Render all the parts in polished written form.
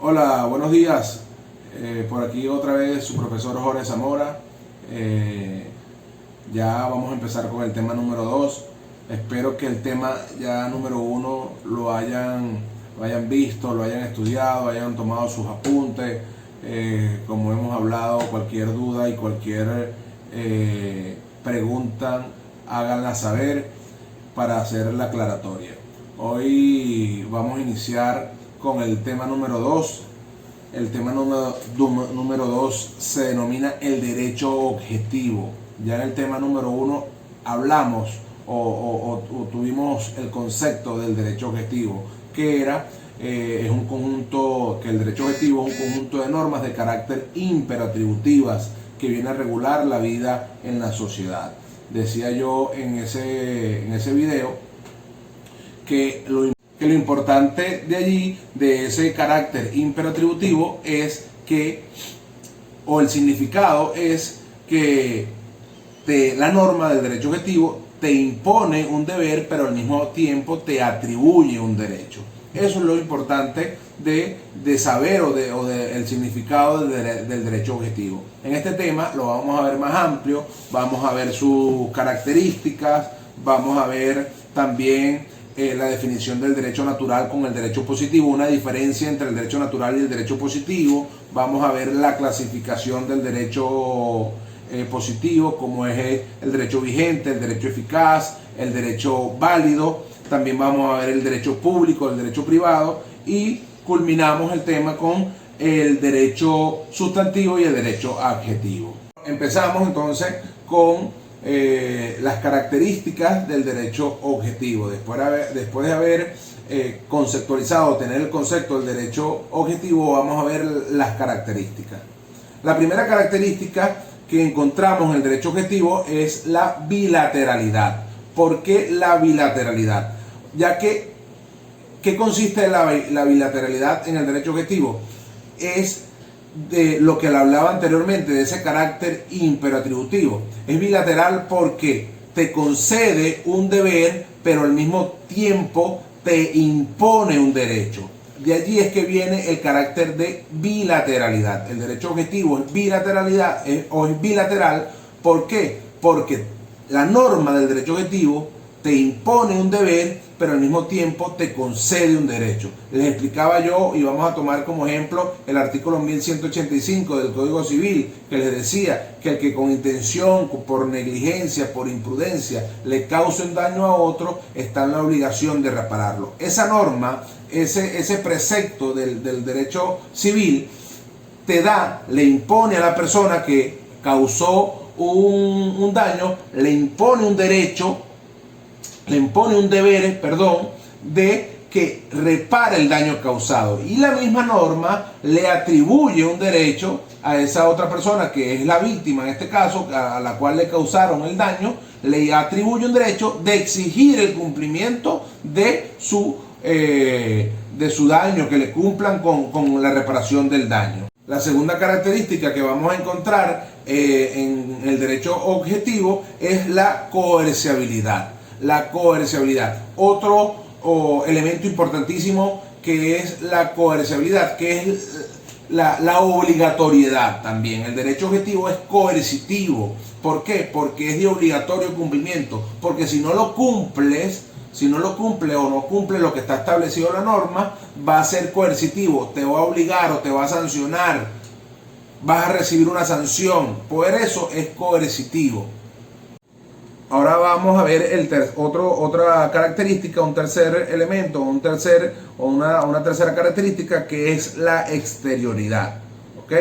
Hola, buenos días. Por aquí otra vez su profesor Jorge Zamora. Ya vamos a empezar con el tema número 2. Espero que el tema ya número 1 lo hayan visto, lo hayan estudiado, hayan tomado sus apuntes. Como hemos hablado, cualquier duda y cualquier pregunta, háganla saber para hacer la aclaratoria. Hoy vamos a iniciar con el tema número 2. El tema número 2 se denomina el derecho objetivo. Ya en el tema número 1 hablamos o tuvimos el concepto del derecho objetivo, que es un conjunto, que el derecho objetivo es un conjunto de normas de carácter imperatributivas que viene a regular la vida en la sociedad. Decía yo en ese video que lo importante de allí, de ese carácter imperatributivo, es que, o el significado es que la norma del derecho objetivo te impone un deber, pero al mismo tiempo te atribuye un derecho. Eso es lo importante de saber el significado del derecho objetivo. En este tema lo vamos a ver más amplio, vamos a ver sus características, vamos a ver también la definición del derecho natural con el derecho positivo, una diferencia entre el derecho natural y el derecho positivo. Vamos a ver la clasificación del derecho positivo, como es el derecho vigente, el derecho eficaz, el derecho válido. También vamos a ver el derecho público, el derecho privado, y culminamos el tema con el derecho sustantivo y el derecho adjetivo. Empezamos entonces con las características del derecho objetivo. Después de haber conceptualizado, tener el concepto del derecho objetivo, vamos a ver las características. La primera característica que encontramos en el derecho objetivo es la bilateralidad. ¿Por qué la bilateralidad? Ya que, ¿qué consiste la bilateralidad en el derecho objetivo? Es de lo que le hablaba anteriormente, de ese carácter imperatributivo. Es bilateral porque te concede un deber, pero al mismo tiempo te impone un derecho. De allí es que viene el carácter de bilateralidad. El derecho objetivo es bilateralidad o es bilateral. ¿Por qué? Porque la norma del derecho objetivo te impone un deber, pero al mismo tiempo te concede un derecho. Les explicaba yo, y vamos a tomar como ejemplo el artículo 1185 del Código Civil, que les decía que el que con intención, por negligencia, por imprudencia, le cause un daño a otro, está en la obligación de repararlo. Esa norma, ese precepto del derecho civil, le impone a la persona que causó un daño, le impone un derecho, le impone un deber, de que repare el daño causado. Y la misma norma le atribuye un derecho a esa otra persona, que es la víctima en este caso, a la cual le causaron el daño, le atribuye un derecho de exigir el cumplimiento de su daño, que le cumplan con la reparación del daño. La segunda característica que vamos a encontrar en el derecho objetivo es la coercibilidad. La coercibilidad. Otro elemento importantísimo que es la coercibilidad, que es la obligatoriedad también. El derecho objetivo es coercitivo. ¿Por qué? Porque es de obligatorio cumplimiento. Porque si no lo cumples, o no cumple lo que está establecido en la norma, va a ser coercitivo, te va a obligar o te va a sancionar, vas a recibir una sanción. Por eso es coercitivo. Ahora vamos a ver otra característica, un tercer elemento, una tercera característica, que es la exterioridad. ¿Ok?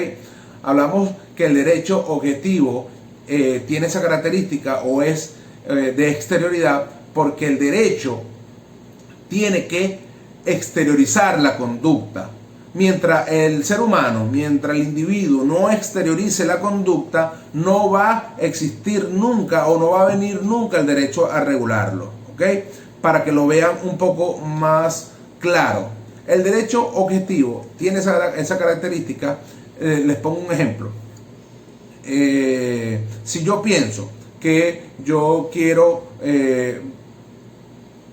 Hablamos que el derecho objetivo tiene esa característica o es de exterioridad porque el derecho tiene que exteriorizar la conducta. Mientras el ser humano, mientras el individuo no exteriorice la conducta, no va a existir nunca o no va a venir nunca el derecho a regularlo. ¿Ok? Para que lo vean un poco más claro. El derecho objetivo tiene esa característica. Les pongo un ejemplo. Si yo pienso que yo quiero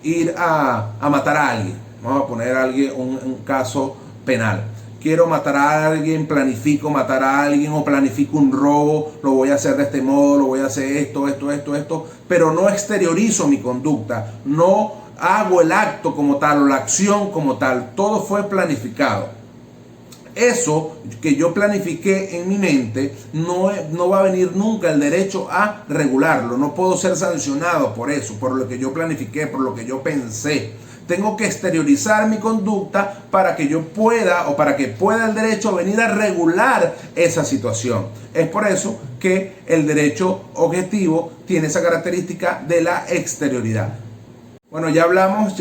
ir a matar a alguien, vamos a poner a alguien un caso penal, quiero matar a alguien, planifico matar a alguien o planifico un robo, lo voy a hacer de este modo, lo voy a hacer esto, pero no exteriorizo mi conducta, no hago el acto como tal o la acción como tal, todo fue planificado. Eso que yo planifiqué en mi mente, no va a venir nunca el derecho a regularlo. No puedo ser sancionado por eso, por lo que yo planifiqué, por lo que yo pensé. Tengo que exteriorizar mi conducta para que yo pueda, o para que pueda el derecho venir a regular esa situación. Es por eso que el derecho objetivo tiene esa característica de la exterioridad. Bueno, ya hablamos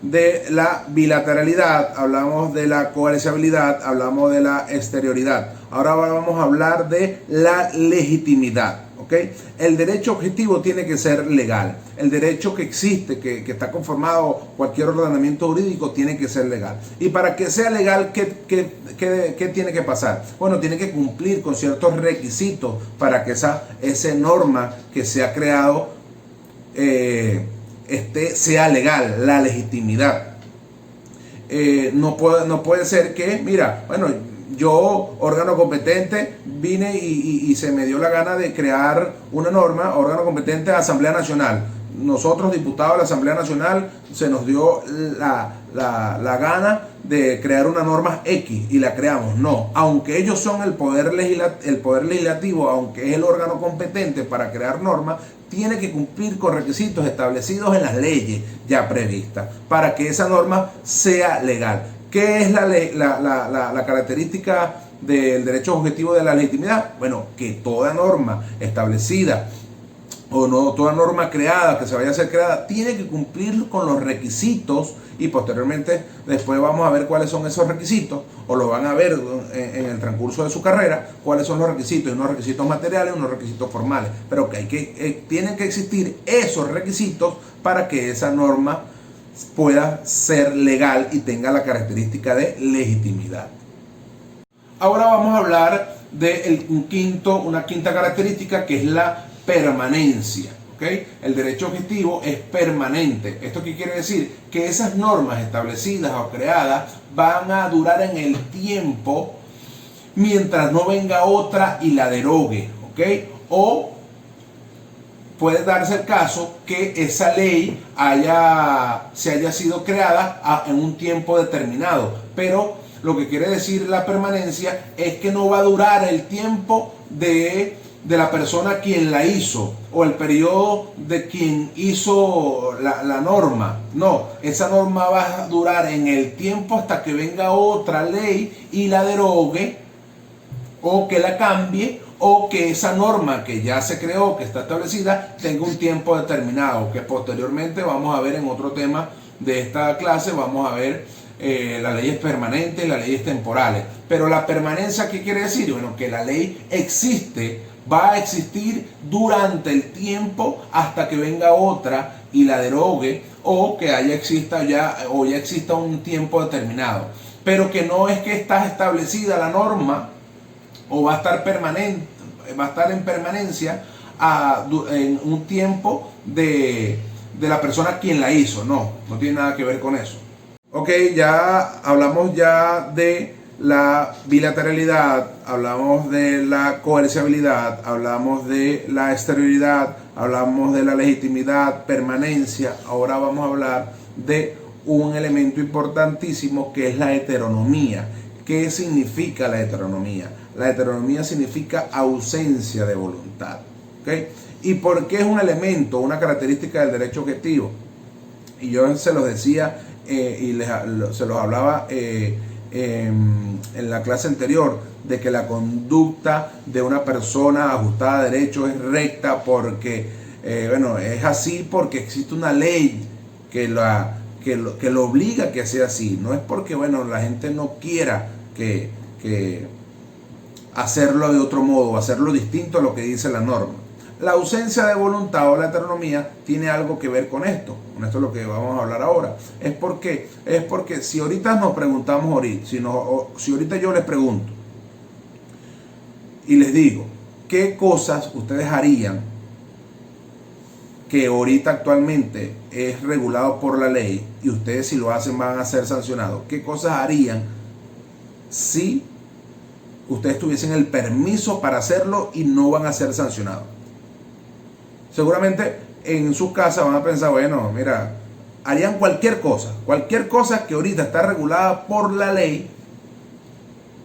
de la bilateralidad, hablamos de la coercibilidad, hablamos de la exterioridad. Ahora vamos a hablar de la legitimidad, ¿ok? El derecho objetivo tiene que ser legal. El derecho que existe, que está conformado cualquier ordenamiento jurídico, tiene que ser legal. Y para que sea legal, ¿qué tiene que pasar? Bueno, tiene que cumplir con ciertos requisitos para que esa norma que se ha creado sea legal, la legitimidad. No puede ser que, mira, bueno, yo, órgano competente, vine y se me dio la gana de crear una norma, órgano competente, Asamblea Nacional. Nosotros, diputados de la Asamblea Nacional, se nos dio la gana de crear una norma X y la creamos. No, aunque ellos son el poder legislativo, aunque es el órgano competente para crear normas, tiene que cumplir con requisitos establecidos en las leyes ya previstas para que esa norma sea legal. ¿Qué es la característica del derecho objetivo de la legitimidad? Bueno, que toda norma establecida o no, toda norma creada, que se vaya a ser creada, tiene que cumplir con los requisitos, y posteriormente después vamos a ver cuáles son esos requisitos, o lo van a ver en el transcurso de su carrera, cuáles son los requisitos, unos requisitos materiales, unos requisitos formales, pero que tienen que existir esos requisitos para que esa norma pueda ser legal y tenga la característica de legitimidad. Ahora vamos a hablar de una quinta característica, que es la permanencia. ¿Okay? El derecho objetivo es permanente. ¿Esto qué quiere decir? Que esas normas establecidas o creadas van a durar en el tiempo mientras no venga otra y la derogue. ¿Okay? O puede darse el caso que esa ley se haya sido creada en un tiempo determinado, pero lo que quiere decir la permanencia es que no va a durar el tiempo de la persona quien la hizo o el periodo de quien hizo la norma. No, esa norma va a durar en el tiempo hasta que venga otra ley y la derogue, o que la cambie, o que esa norma que ya se creó, que está establecida, tenga un tiempo determinado, que posteriormente vamos a ver en otro tema de esta clase. Vamos a ver las leyes permanentes y las leyes temporales. Pero la permanencia, ¿qué quiere decir? Bueno, que la ley existe, va a existir durante el tiempo hasta que venga otra y la derogue, o que exista un tiempo determinado. Pero que no es que está establecida la norma o va a estar permanente, va a estar en permanencia en un tiempo de la persona quien la hizo. No tiene nada que ver con eso. Ok, ya hablamos de la bilateralidad, hablamos de la coercibilidad, hablamos de la exterioridad, hablamos de la legitimidad, permanencia. Ahora vamos a hablar de un elemento importantísimo, que es la heteronomía. ¿Qué significa la heteronomía? La heteronomía significa ausencia de voluntad. ¿Okay? ¿Y por qué es un elemento, una característica del derecho objetivo? Y yo se los decía se los hablaba en la clase anterior, de que la conducta de una persona ajustada a derecho es recta porque, es así porque existe una ley que lo obliga a que sea así. No es porque, la gente no quiera que hacerlo de otro modo, hacerlo distinto a lo que dice la norma. La ausencia de voluntad o la heteronomía tiene algo que ver con esto. Con esto es lo que vamos a hablar ahora. Es porque si ahorita nos preguntamos, si ahorita yo les pregunto y les digo, ¿qué cosas ustedes harían que ahorita actualmente es regulado por la ley y ustedes, si lo hacen, van a ser sancionados? ¿Qué cosas harían si ustedes tuviesen el permiso para hacerlo y no van a ser sancionados. Seguramente en su casa van a pensar, bueno, mira, harían cualquier cosa que ahorita está regulada por la ley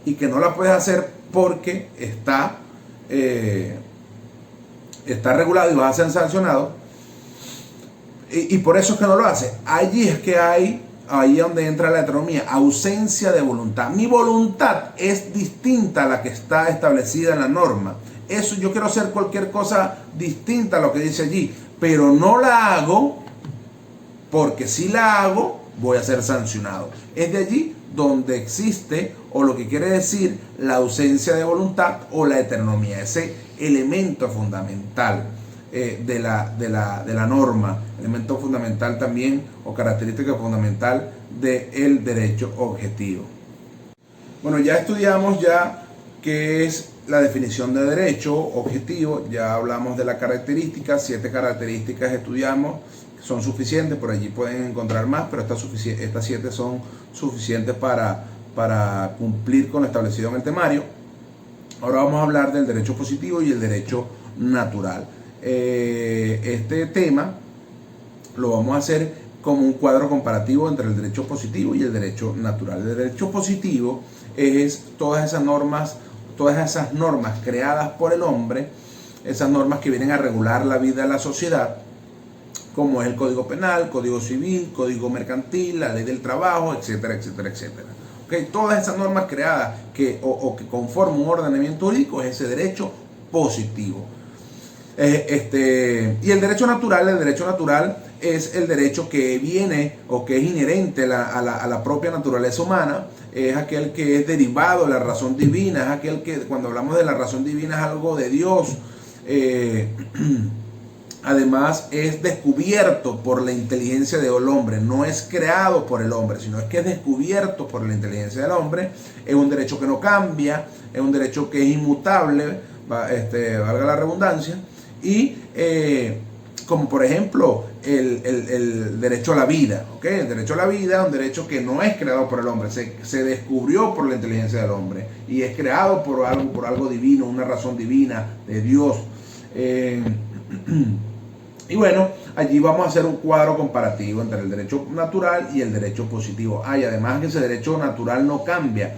y que no la puedes hacer porque está regulado y vas a ser sancionado, y por eso es que no lo hace. Allí es que ahí es donde entra la heteronomía, ausencia de voluntad. Mi voluntad es distinta a la que está establecida en la norma. Eso, yo quiero hacer cualquier cosa distinta a lo que dice allí, pero no la hago porque si la hago voy a ser sancionado. Es de allí donde existe, o lo que quiere decir, la ausencia de voluntad o la heteronomía, ese elemento fundamental de la norma, elemento fundamental también o característica fundamental del derecho objetivo. Bueno, ya estudiamos qué es la definición de derecho objetivo, ya hablamos de las características, 7 características estudiamos, son suficientes, por allí pueden encontrar más, pero estas 7 son suficientes para cumplir con lo establecido en el temario. Ahora vamos a hablar del derecho positivo y el derecho natural. Este tema lo vamos a hacer como un cuadro comparativo entre el derecho positivo y el derecho natural. El derecho positivo es todas esas normas creadas por el hombre, esas normas que vienen a regular la vida de la sociedad, como es el Código Penal, Código Civil, Código Mercantil, la Ley del Trabajo, etcétera, etcétera, etcétera. ¿Okay? Todas esas normas creadas que conforman un ordenamiento jurídico es ese derecho positivo. Y el derecho natural es el derecho que viene o que es inherente a la propia naturaleza humana, es aquel que es derivado de la razón divina, es aquel que, cuando hablamos de la razón divina, es algo de Dios. Además es descubierto por la inteligencia del hombre, no es creado por el hombre, sino es que es descubierto por la inteligencia del hombre. Es un derecho que no cambia, es un derecho que es inmutable, valga la redundancia, y como por ejemplo el derecho a la vida, ¿okay? El derecho a la vida es un derecho que no es creado por el hombre, se descubrió por la inteligencia del hombre y es creado por algo divino, una razón divina de Dios. Y bueno, allí vamos a hacer un cuadro comparativo entre el derecho natural y el derecho positivo. Y además que ese derecho natural no cambia,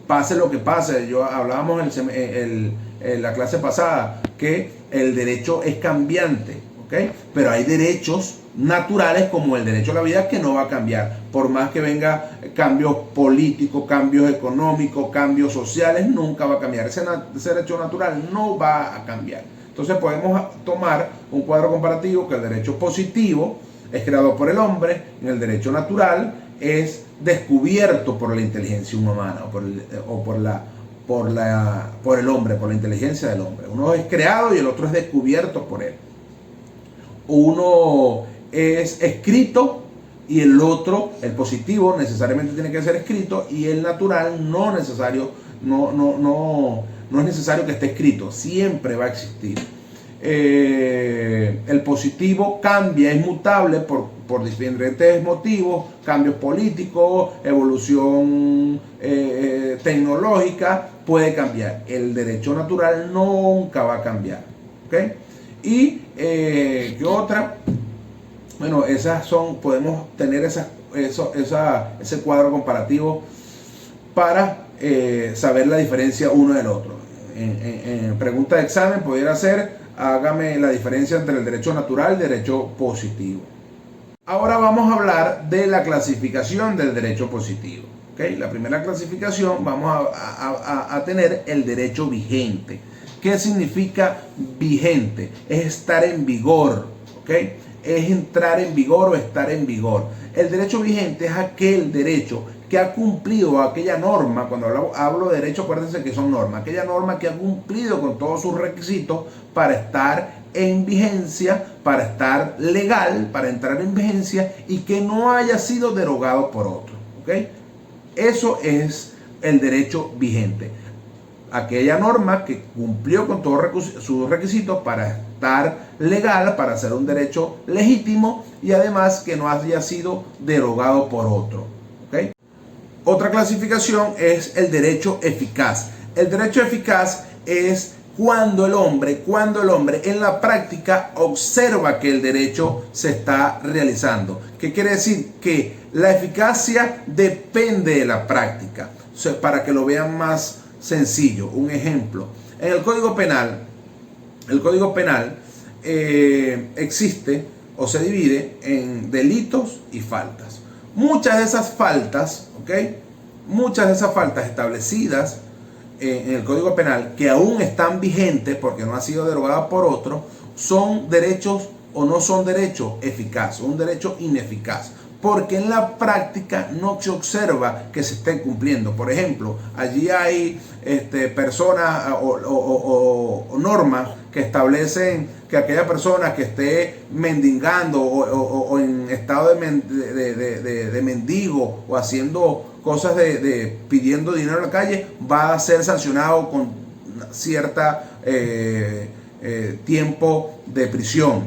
pase lo que pase. Hablábamos en la clase pasada que el derecho es cambiante, ¿okay? Pero hay derechos naturales como el derecho a la vida que no va a cambiar. Por más que venga cambios políticos, cambios económicos, cambios sociales, nunca va a cambiar. Ese derecho natural no va a cambiar. Entonces podemos tomar un cuadro comparativo que el derecho positivo es creado por el hombre, en el derecho natural es descubierto por la inteligencia humana por el hombre, por la inteligencia del hombre. Uno es creado y el otro es descubierto por él. Uno es escrito y el otro, el positivo, necesariamente tiene que ser escrito, y el natural no es necesario que esté escrito, siempre va a existir. El positivo cambia, es mutable por diferentes motivos, cambios políticos, evolución tecnológica, puede cambiar. El derecho natural nunca va a cambiar, ¿okay? Y ¿qué otra? Bueno, podemos tener ese cuadro comparativo para saber la diferencia uno del otro. En pregunta de examen pudiera ser, hágame la diferencia entre el derecho natural y el derecho positivo. Ahora vamos a hablar de la clasificación del derecho positivo. ¿Okay? La primera clasificación, vamos a tener el derecho vigente. ¿Qué significa vigente? Es estar en vigor, ¿okay? Es entrar en vigor o estar en vigor. El derecho vigente es aquel derecho que ha cumplido aquella norma. Cuando hablo de derecho, acuérdense que son normas. Aquella norma que ha cumplido con todos sus requisitos para estar en vigencia, para estar legal, para entrar en vigencia y que no haya sido derogado por otro, ¿okay? Eso es el derecho vigente. Aquella norma que cumplió con todos sus requisitos para estar legal, para ser un derecho legítimo y además que no haya sido derogado por otro, ¿okay? Otra clasificación es el derecho eficaz. El derecho eficaz es cuando el hombre en la práctica observa que el derecho se está realizando. ¿Qué quiere decir? Que la eficacia depende de la práctica. O sea, para que lo vean más sencillo, un ejemplo. En el Código Penal, existe o se divide en delitos y faltas. Muchas de esas faltas, muchas de esas faltas establecidas en el Código Penal, que aún están vigentes porque no han sido derogadas por otro, son derechos o no son derechos eficaces, un derecho ineficaz, porque en la práctica no se observa que se estén cumpliendo. Por ejemplo, allí hay personas o normas que establecen que aquella persona que esté mendigando o en estado de mendigo o haciendo cosas pidiendo dinero en la calle va a ser sancionado con cierta tiempo de prisión.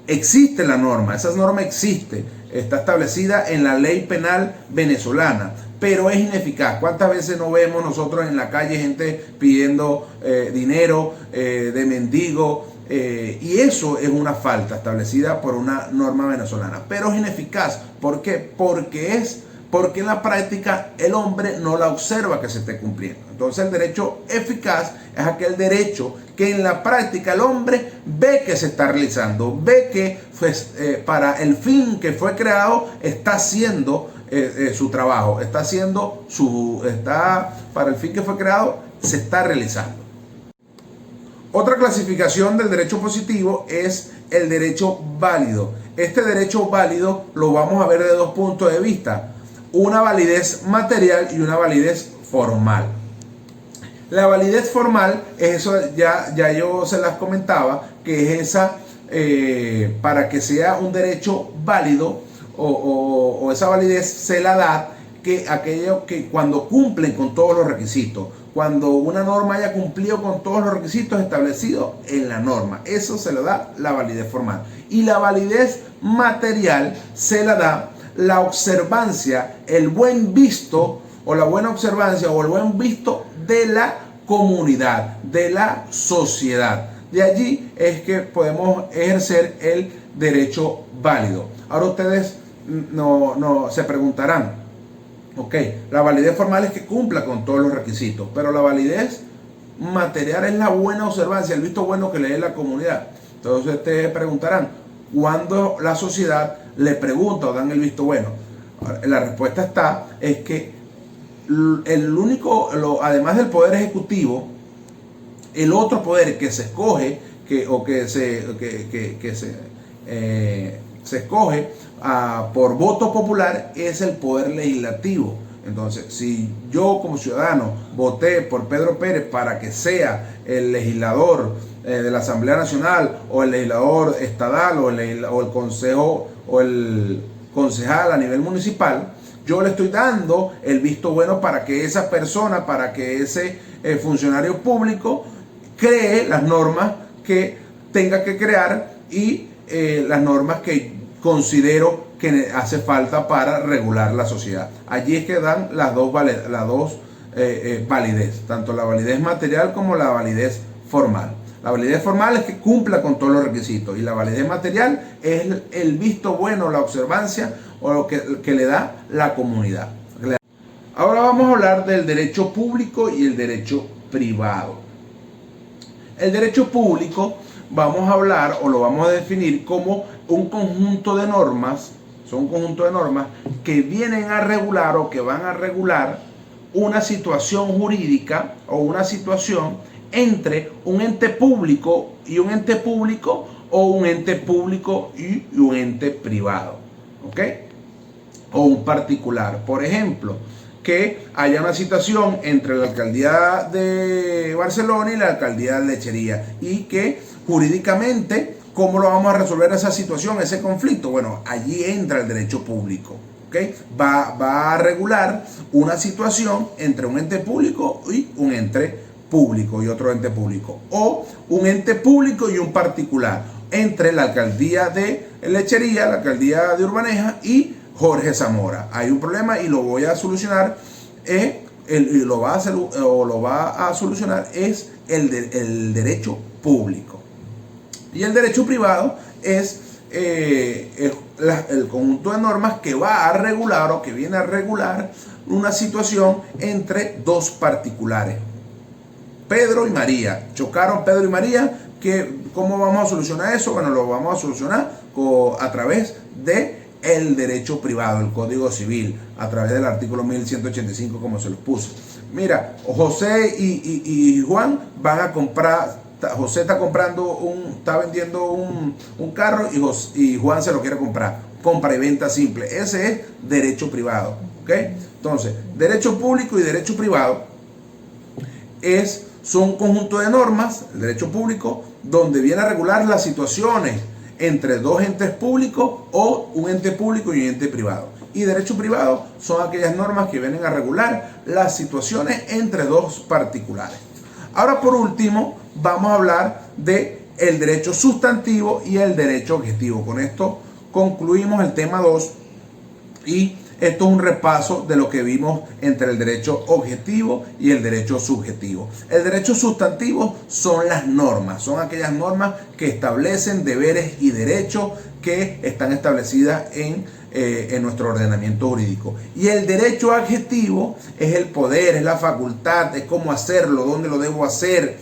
Existe la norma, esa norma existe, está establecida en la ley penal venezolana, pero es ineficaz. ¿Cuántas veces no vemos nosotros en la calle gente pidiendo dinero de mendigo? Y eso es una falta establecida por una norma venezolana, pero es ineficaz. ¿Por qué? Porque en la práctica el hombre no la observa que se esté cumpliendo. Entonces el derecho eficaz es aquel derecho que en la práctica el hombre ve que se está realizando, ve que para el fin que fue creado está haciendo su trabajo, para el fin que fue creado se está realizando. Otra clasificación del derecho positivo es el derecho válido. Este derecho válido lo vamos a ver de dos puntos de vista: una validez material y una validez formal. La validez formal es eso, ya yo se las comentaba, que es esa, para que sea un derecho válido o esa validez se la da que aquello que cuando cumplen con todos los requisitos, cuando una norma haya cumplido con todos los requisitos establecidos en la norma, eso se lo da la validez formal. Y la validez material se la da la observancia, el buen visto o la buena observancia o el buen visto de la comunidad, de la sociedad. De allí es que podemos ejercer el derecho válido. Ahora ustedes no se preguntarán, la validez formal es que cumpla con todos los requisitos, pero la validez material es la buena observancia, el visto bueno que le dé la comunidad. Entonces ustedes preguntarán, ¿cuándo la sociedad le pregunta o dan el visto bueno? La respuesta es que además del poder ejecutivo, el otro poder que se escoge, se escoge por voto popular, es el poder legislativo. Entonces, si yo como ciudadano voté por Pedro Pérez para que sea el legislador de la Asamblea Nacional o el legislador estadal o el consejo o el concejal a nivel municipal, yo le estoy dando el visto bueno para que esa persona, para que ese funcionario público cree las normas que tenga que crear y las normas que considero que hace falta para regular la sociedad. Allí es que dan las dos validez, tanto la validez material como la validez formal. La validez formal es que cumpla con todos los requisitos y la validez material es el visto bueno, la observancia o lo que le da la comunidad. Ahora vamos a hablar del derecho público y el derecho privado. El derecho público vamos a hablar o lo vamos a definir como un conjunto de normas, que vienen a regular o que van a regular una situación jurídica o una situación entre un ente público y un ente público o un ente público y un ente privado, o un particular. Por ejemplo, que haya una situación entre la alcaldía de Barcelona y la alcaldía de Lechería y que jurídicamente, ¿cómo lo vamos a resolver esa situación, ese conflicto? Bueno, allí entra el derecho público. Va a regular una situación entre un ente público y un ente público y otro ente público, o un ente público y un particular, entre la alcaldía de Lechería, la alcaldía de Urbaneja y Jorge Zamora. Hay un problema y lo voy a solucionar. Lo va a solucionar es el derecho público. Y el derecho privado es el conjunto de normas que va a regular o que viene a regular una situación entre dos particulares. Pedro y María. Chocaron Pedro y María. ¿Cómo vamos a solucionar eso? Bueno, lo vamos a solucionar a través del derecho privado, el Código Civil, a través del artículo 1185, como se los puse. Mira, José y Juan van a comprar. José está vendiendo un carro y Juan se lo quiere comprar. Compra y venta simple. Ese es derecho privado. ¿Ok? Entonces, derecho público y derecho privado son un conjunto de normas, el derecho público, donde viene a regular las situaciones entre dos entes públicos o un ente público y un ente privado. Y derecho privado son aquellas normas que vienen a regular las situaciones entre dos particulares. Ahora, por último, vamos a hablar de el derecho sustantivo y el derecho objetivo. Con esto concluimos el tema 2 y esto es un repaso de lo que vimos entre el derecho objetivo y el derecho subjetivo. El derecho sustantivo son las normas, son aquellas normas que establecen deberes y derechos que están establecidas en nuestro ordenamiento jurídico. Y el derecho adjetivo es el poder, es la facultad, es cómo hacerlo, dónde lo debo hacer,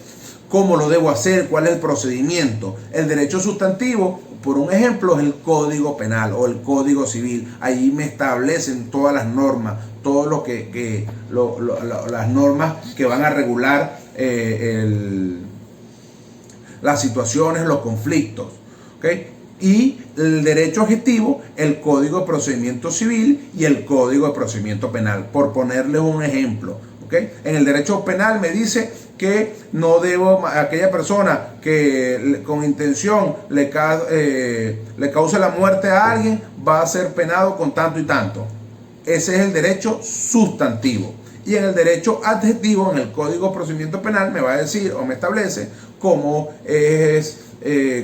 cómo lo debo hacer, cuál es el procedimiento. El derecho sustantivo, por un ejemplo, es el Código Penal o el Código Civil. Allí me establecen todas las normas, todo lo que las normas que van a regular las situaciones, los conflictos. ¿Okay? Y el derecho objetivo, el Código de Procedimiento Civil y el Código de Procedimiento Penal, por ponerles un ejemplo. ¿Okay? En el derecho penal me dice que no debo, aquella persona que con intención le cause la muerte a alguien va a ser penado con tanto y tanto. Ese es el derecho sustantivo. Y en el derecho adjetivo, en el Código de Procedimiento Penal, me va a decir o me establece cómo es,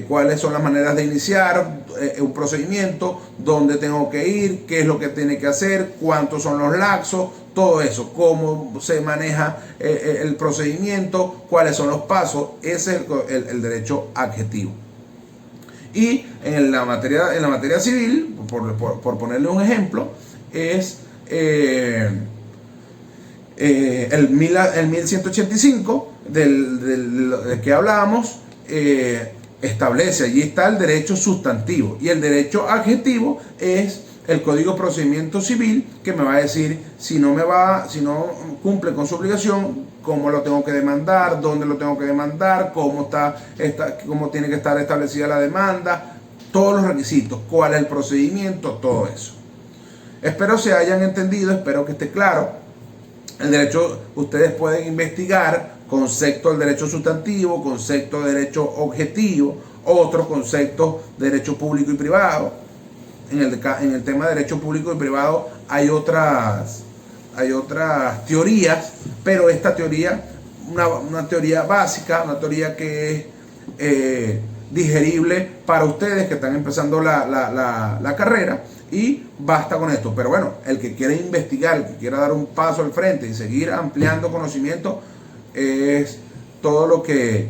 cuáles son las maneras de iniciar un procedimiento, dónde tengo que ir, qué es lo que tiene que hacer, cuántos son los lapsos, todo eso, cómo se maneja el procedimiento, cuáles son los pasos. Ese es el derecho adjetivo. Y en la materia civil, por ponerle un ejemplo, es el 1185 del que hablábamos, establece, allí está el derecho sustantivo, y el derecho adjetivo es el Código de Procedimiento Civil, que me va a decir si no cumple con su obligación, cómo lo tengo que demandar, dónde lo tengo que demandar, cómo tiene que estar establecida la demanda, todos los requisitos, cuál es el procedimiento, todo eso. Espero se hayan entendido, espero que esté claro. El derecho, ustedes pueden investigar concepto del derecho sustantivo, concepto de derecho objetivo, otros conceptos de derecho público y privado. En el tema de derecho público y privado hay otras teorías, pero esta teoría, una teoría básica, una teoría que es digerible para ustedes que están empezando la carrera, y basta con esto. Pero bueno, el que quiera investigar, el que quiera dar un paso al frente y seguir ampliando conocimiento, es todo lo que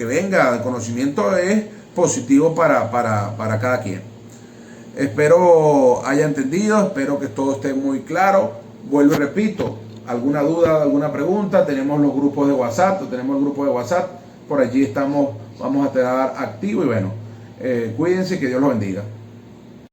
venga de conocimiento es positivo para cada quien. Espero haya entendido, espero que todo esté muy claro. Vuelvo y repito, alguna duda, alguna pregunta, tenemos los grupos de WhatsApp, por allí vamos a estar activos y bueno, cuídense, que Dios los bendiga.